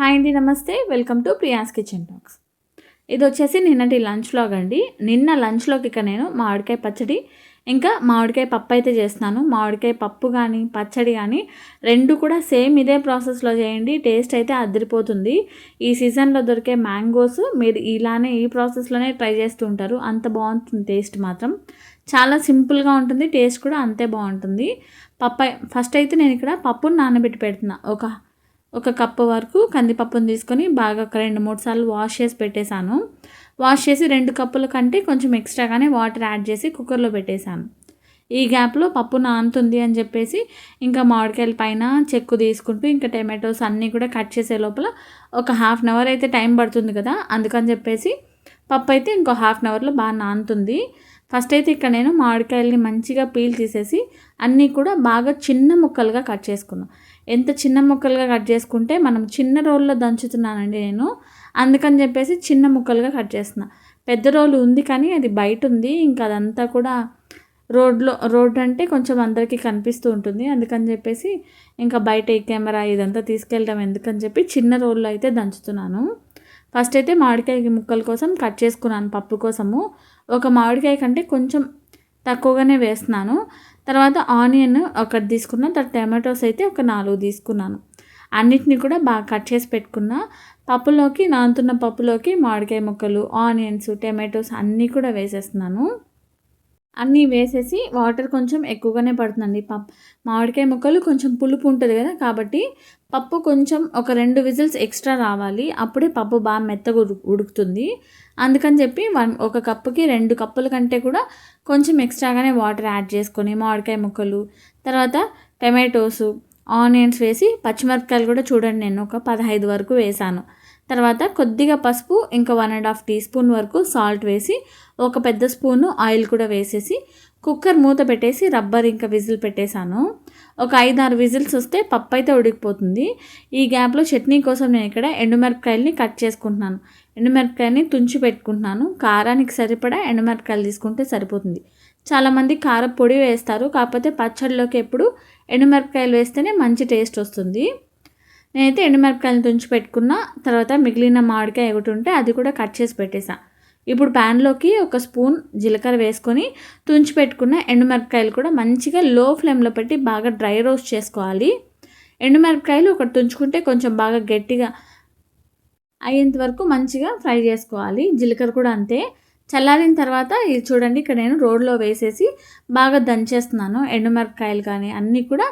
Hi అండి, నమస్తే. Welcome to Priya's kitchen talks. ఇది వచ్చేసి నిన్నటి లంచ్ వ్లాగ్ అండి. నిన్న లంచ్లోకి ఇక నేను మామిడికాయ పచ్చడి ఇంకా మామిడికాయ పప్పు అయితే చేస్తున్నాను. మామిడికాయ పప్పు కానీ పచ్చడి కానీ రెండు కూడా సేమ్ ఇదే ప్రాసెస్లో చేయండి. టేస్ట్ అయితే అదిరిపోతుంది. ఈ సీజన్లో దొరికే మ్యాంగోస్ మీరు ఇలానే ఈ ప్రాసెస్లోనే ట్రై చేస్తూ ఉంటారు. అంత బాగుంటుంది. టేస్ట్ మాత్రం చాలా సింపుల్గా ఉంటుంది. టేస్ట్ కూడా అంతే బాగుంటుంది. ఫస్ట్ అయితే నేను ఇక్కడ పప్పును నానబెట్టి పెడుతున్నా. ఒక కప్పు వరకు కందిపప్పును తీసుకొని బాగా ఒక 2-3 సార్లు వాష్ చేసి పెట్టేశాను. వాష్ చేసి 2 కప్పుల కంటే కొంచెం ఎక్స్ట్రాగానే వాటర్ యాడ్ చేసి కుక్కర్లో పెట్టేశాను. ఈ గ్యాప్లో పప్పు నానుతుంది అని చెప్పేసి ఇంకా మామిడికాయల పైన చెక్కు తీసుకుంటూ ఇంకా టమాటోస్ అన్నీ కూడా కట్ చేసే లోపల ఒక హాఫ్ అన్ అవర్ అయితే టైం పడుతుంది కదా, అందుకని చెప్పేసి పప్పు అయితే ఇంకో హాఫ్ అన్ అవర్లో బాగా నానుతుంది. ఫస్ట్ అయితే ఇక్కడ నేను మామిడికాయల్ని మంచిగా పీల్ తీసేసి అన్నీ కూడా బాగా చిన్న ముక్కలుగా కట్ చేసుకున్నాను. ఎంత చిన్న ముక్కలుగా కట్ చేసుకుంటే మనం చిన్న రోల్లో దంచుతున్నానండి నేను, అందుకని చెప్పేసి చిన్న ముక్కలుగా కట్ చేస్తున్నా. పెద్ద రోలు ఉంది కానీ అది బయట ఉంది. ఇంకా అదంతా కూడా రోడ్ అంటే కొంచెం అందరికీ కనిపిస్తూ ఉంటుంది. అందుకని చెప్పేసి ఇంకా బయట ఈ కెమెరా ఇదంతా తీసుకెళ్ళడం ఎందుకని చెప్పి చిన్న రోల్లో అయితే దంచుతున్నాను. ఫస్ట్ అయితే మామిడికాయ ముక్కల కోసం కట్ చేసుకున్నాను. పప్పు కోసము ఒక మామిడికాయ కంటే కొంచెం తక్కువగానే వేస్తున్నాను. తర్వాత ఆనియన్ ఒకటి తీసుకున్నాను. తర్వాత టమాటోస్ అయితే ఒక 4 తీసుకున్నాను. అన్నిటిని కూడా బాగా కట్ చేసి పెట్టుకున్న పప్పులోకి, నానుతున్న పప్పులోకి మామిడికాయ ముక్కలు, ఆనియన్స్, టమాటోస్ అన్నీ కూడా వేసేస్తున్నాను. అన్నీ వేసేసి వాటర్ కొంచెం ఎక్కువగానే పడుతుందండి. మామిడికాయ ముక్కలు కొంచెం పులుపు ఉంటుంది కదా, కాబట్టి పప్పు కొంచెం ఒక 2 విజిల్స్ ఎక్స్ట్రా రావాలి. అప్పుడే పప్పు బాగా మెత్తగా ఉడుకుతుంది. అందుకని చెప్పి ఒక కప్పుకి 2 కప్పుల కంటే కూడా కొంచెం ఎక్స్ట్రాగానే వాటర్ యాడ్ చేసుకొని మామిడికాయ ముక్కలు, తర్వాత టమాటోసు, ఆనియన్స్ వేసి పచ్చిమిరపకాయలు కూడా చూడండి నేను ఒక 15 వరకు వేసాను. తర్వాత కొద్దిగా పసుపు, ఇంకా 1.5 టీ స్పూన్ వరకు సాల్ట్ వేసి ఒక పెద్ద స్పూను ఆయిల్ కూడా వేసేసి కుక్కర్ మూత పెట్టేసి రబ్బర్ ఇంకా విజిల్ పెట్టేశాను. ఒక 5-6 విజిల్స్ వస్తే పప్పు అయితే ఉడికిపోతుంది. ఈ గ్యాప్లో చట్నీ కోసం నేను ఇక్కడ ఎండుమిరపకాయలని కట్ చేసుకుంటున్నాను. ఎండుమిరపకాయని తుంచి పెట్టుకుంటున్నాను. కారానికి సరిపడా ఎండుమిరపకాయలు తీసుకుంటే సరిపోతుంది. చాలామంది కారం పొడి వేస్తారు, కాకపోతే పచ్చడిలోకి ఎప్పుడు ఎండుమిరపకాయలు వేస్తేనే మంచి టేస్ట్ వస్తుంది. నేనైతే ఎండుమిరపకాయలు తుంచి పెట్టుకున్న తర్వాత మిగిలిన మామిడికాయ ఒకటి ఉంటే అది కూడా కట్ చేసి పెట్టేసాను. ఇప్పుడు ప్యాన్లోకి ఒక స్పూన్ జీలకర్ర వేసుకొని తుంచి పెట్టుకున్న ఎండుమిరపకాయలు కూడా మంచిగా లో ఫ్లేమ్లో పెట్టి బాగా డ్రై రోస్ట్ చేసుకోవాలి. ఎండుమిరపకాయలు ఒకటి తుంచుకుంటే కొంచెం బాగా గట్టిగా అయ్యేంత వరకు మంచిగా ఫ్రై చేసుకోవాలి. జీలకర్ర కూడా అంతే. చల్లారిన తర్వాత ఇది చూడండి, ఇక్కడ నేను రోడ్లో వేసేసి బాగా దంచేస్తున్నాను. ఎండుమిరపకాయలు కానీ అన్నీ కూడా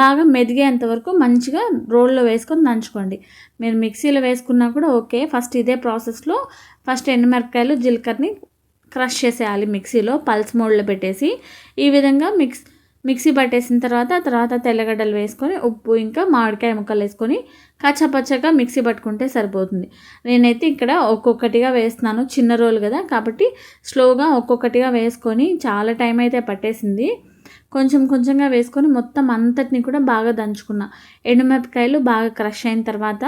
బాగా మెదిగేంత వరకు మంచిగా రోడ్లో వేసుకొని దంచుకోండి. మీరు మిక్సీలో వేసుకున్నా కూడా ఓకే. ఫస్ట్ ఇదే ప్రాసెస్లో ఫస్ట్ ఎండుమిరపకాయలు, జీలకర్రని క్రష్ చేసేయాలి మిక్సీలో, పల్స్ మోడ్లో పెట్టేసి. ఈ విధంగా మిక్సీ పట్టేసిన తర్వాత తెల్లగడ్డలు వేసుకొని ఉప్పు ఇంకా మామిడికాయ ముక్కలు వేసుకొని కచ్చపచ్చగా మిక్సీ పట్టుకుంటే సరిపోతుంది. నేనైతే ఇక్కడ ఒక్కొక్కటిగా వేస్తున్నాను. చిన్న రోలు కదా, కాబట్టి స్లోగా ఒక్కొక్కటిగా వేసుకొని చాలా టైం అయితే పట్టేసింది. కొంచెంగా వేసుకొని మొత్తం అంతటిని కూడా బాగా దంచుకున్నా. ఎండుమిరపకాయలు బాగా క్రష్ అయిన తర్వాత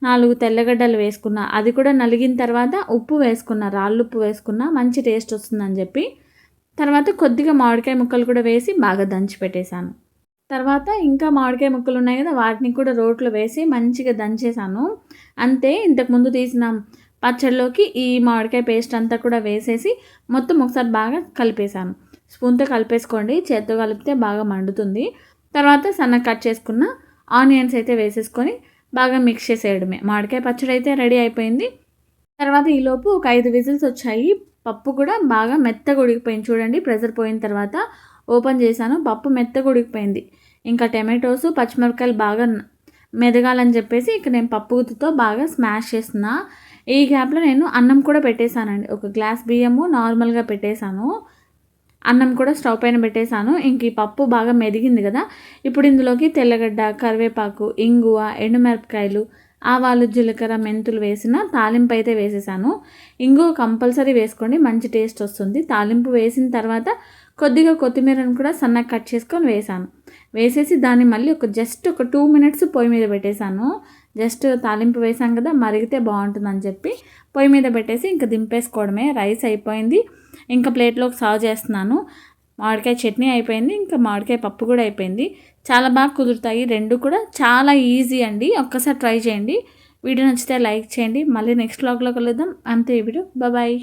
4 తెల్లగడ్డలు వేసుకున్నా. అది కూడా నలిగిన తర్వాత ఉప్పు వేసుకున్నా, రాళ్ళుప్పు వేసుకున్నా, మంచి టేస్ట్ వస్తుందని చెప్పి. తర్వాత కొద్దిగా మామిడికాయ ముక్కలు కూడా వేసి బాగా దంచి పెట్టేశాను. తర్వాత ఇంకా మామిడికాయ ముక్కలు ఉన్నాయి కదా, వాటిని కూడా రోట్లో వేసి మంచిగా దంచేసాను. అంతే. ఇంతకుముందు తీసిన పచ్చడిలోకి ఈ మామిడికాయ పేస్ట్ అంతా కూడా వేసేసి మొత్తం ఒకసారి బాగా కలిపేశాను. స్పూన్తో కలిపేసుకోండి, చేత్తో కలిపితే బాగా మండుతుంది. తర్వాత సన్నగా కట్ చేసుకున్న ఆనియన్స్ అయితే వేసేసుకొని బాగా మిక్స్ చేసేయడమే. మామిడికాయ పచ్చడి అయితే రెడీ అయిపోయింది. తర్వాత ఈలోపు ఒక 5 విజిల్స్ వచ్చాయి. పప్పు కూడా బాగా మెత్తగా ఉడికిపోయింది. చూడండి, ప్రెషర్ పోయిన తర్వాత ఓపెన్ చేశాను. పప్పు మెత్తగా ఉడికిపోయింది. ఇంకా టమాటోస్, పచ్చిమిరపకాయలు బాగా మెదగాలని చెప్పేసి ఇక్కడ నేను పప్పు గుత్తితో బాగా స్మాష్ చేస్తున్నా. ఈ గ్యాప్లో నేను అన్నం కూడా పెట్టేశానండి. ఒక గ్లాస్ బియ్యము నార్మల్గా పెట్టేశాను. అన్నం కూడా స్టవ్ పైన పెట్టేశాను. ఇంక ఈ పప్పు బాగా మెదిగింది కదా, ఇప్పుడు ఇందులోకి తెల్లగడ్డ, కరివేపాకు, ఇంగువ, ఎండుమిరపకాయలు, ఆవాలు, జీలకర్ర, మెంతులు వేసిన తాలింపు అయితే వేసేసాను. ఇంగువ కంపల్సరీ వేసుకోండి, మంచి టేస్ట్ వస్తుంది. తాలింపు వేసిన తర్వాత కొద్దిగా కొత్తిమీరను కూడా సన్నగా కట్ చేసుకొని వేసేసి దాన్ని మళ్ళీ జస్ట్ ఒక 2 మినిట్స్ పొయ్యి మీద పెట్టేశాను. జస్ట్ తాలింపు వేసాం కదా, మరిగితే బాగుంటుందని చెప్పి పొయ్యి మీద పెట్టేసి ఇంకా దింపేసుకోవడమే. రైస్ అయిపోయింది. ఇంకా ప్లేట్లోకి సర్వ్ చేస్తున్నాను. మామిడికాయ చట్నీ అయిపోయింది, ఇంకా మామిడికాయ పప్పు కూడా అయిపోయింది. చాలా బాగా కుదురుతాయి. రెండు కూడా చాలా ఈజీ అండి. ఒక్కసారి ట్రై చేయండి. వీడియో నచ్చితే లైక్ చేయండి. మళ్ళీ నెక్స్ట్ వ్లాగ్లో కలుద్దాం. అంతే ఈ వీడియో. బాయ్.